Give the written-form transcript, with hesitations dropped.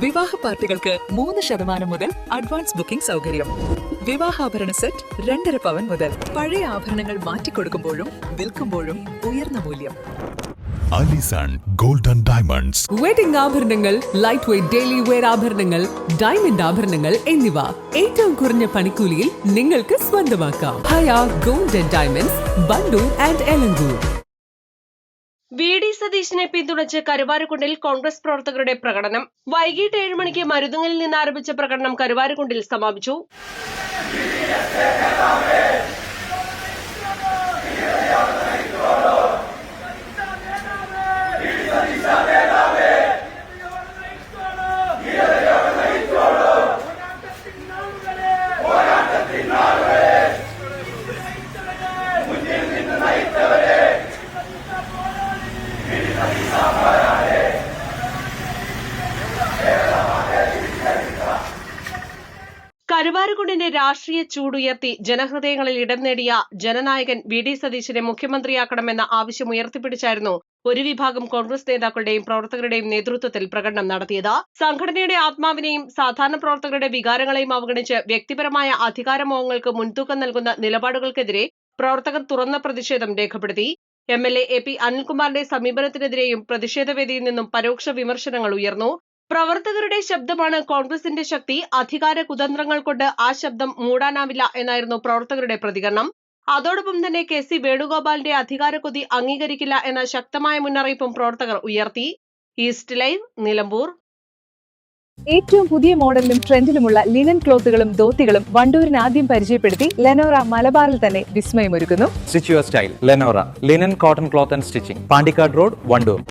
വിവാഹ പാർട്ടികൾക്ക് 3% മുതൽ അഡ്വാൻസ് ബുക്കിംഗ് സൗകര്യം. വിവാഹാഭരണ സെറ്റ് 2.5 പവൻ മുതൽ. പഴയ ആഭരണങ്ങൾ മാറ്റിക്കൊടുക്കുമ്പോഴും വിൽക്കുമ്പോഴും ഉയർന്ന മൂല്യം. Alison golden diamonds. വെഡിംഗ് ആഭരണങ്ങൾ, ലൈറ്റ് വെയ്റ്റ് ഡെയിലി വെയർ ആഭരണങ്ങൾ, ഡയമണ്ട് ആഭരണങ്ങൾ എന്നിവ ഏറ്റവും കുറഞ്ഞ പണിക്കൂലിയിൽ നിങ്ങൾക്ക് സ്വന്തമാക്കാം. Haya golden diamonds, Wandoor and Elankur. V D. സതീശനെ പിന്തുണച്ച് കരുവാരക്കുണ്ടിൽ കോൺഗ്രസ് പ്രവർത്തകരുടെ പ്രകടനം. വൈകിട്ട് 7 മണിക്ക് മരുതുങ്ങലിൽ നിന്ന് ആരംഭിച്ച പ്രകടനം കരുവാരക്കുണ്ടിൽ സമാപിച്ചു. കരുവാരക്കുണ്ടിന്റെ രാഷ്ട്രീയ ചൂടുയർത്തി ജനഹൃദയങ്ങളിൽ ഇടം നേടിയ ജനനായകൻ വി.ഡി. സതീശനെ മുഖ്യമന്ത്രിയാക്കണമെന്ന ആവശ്യം ഉയർത്തിപ്പിടിച്ചായിരുന്നു ഒരു വിഭാഗം കോൺഗ്രസ് നേതാക്കളുടെയും പ്രവർത്തകരുടെയും നേതൃത്വത്തിൽ പ്രകടനം നടത്തിയത്. സംഘടനയുടെ ആത്മാവിനെയും സാധാരണ പ്രവർത്തകരുടെ വികാരങ്ങളെയും അവഗണിച്ച് വ്യക്തിപരമായ അധികാരമോഹങ്ങൾക്ക് മുൻതൂക്കം നൽകുന്ന നിലപാടുകൾക്കെതിരെ പ്രവർത്തകർ തുറന്ന പ്രതിഷേധം രേഖപ്പെടുത്തി. എം.എൽ.എ. എ.പി. അനിൽകുമാറിന്റെ സമീപനത്തിനെതിരെയും പ്രതിഷേധവേദിയിൽ നിന്നും പരോക്ഷ വിമർശനങ്ങൾ ഉയർന്നു. പ്രവർത്തകരുടെ ശബ്ദമാണ് കോൺഗ്രസിന്റെ ശക്തി. അധികാര കുതന്ത്രങ്ങൾ കൊണ്ട് ആ ശബ്ദം മൂടാനാവില്ല എന്നായിരുന്നു പ്രവർത്തകരുടെ പ്രതികരണം. അതോടൊപ്പം തന്നെ കെ.സി. വേണുഗോപാലിന്റെ അധികാരക്കൊതി അംഗീകരിക്കില്ല എന്ന ശക്തമായ മുന്നറിയിപ്പും പ്രവർത്തകർ ഉയർത്തി. East live, Nilambur. ഏറ്റവും പുതിയ മോഡലിലും ട്രെൻഡിലുമുള്ള ലിനൻ ക്ലോത്തുകളും ധോത്തികളും വണ്ടൂരിന് ആദ്യം പരിചയപ്പെടുത്തി ലെനോറ മലബാറിൽ തന്നെ വിസ്മയമൊരുക്കുന്നു. Stitch your style Lenora linen cotton cloth and stitching, Pandikkad road, Wandoor.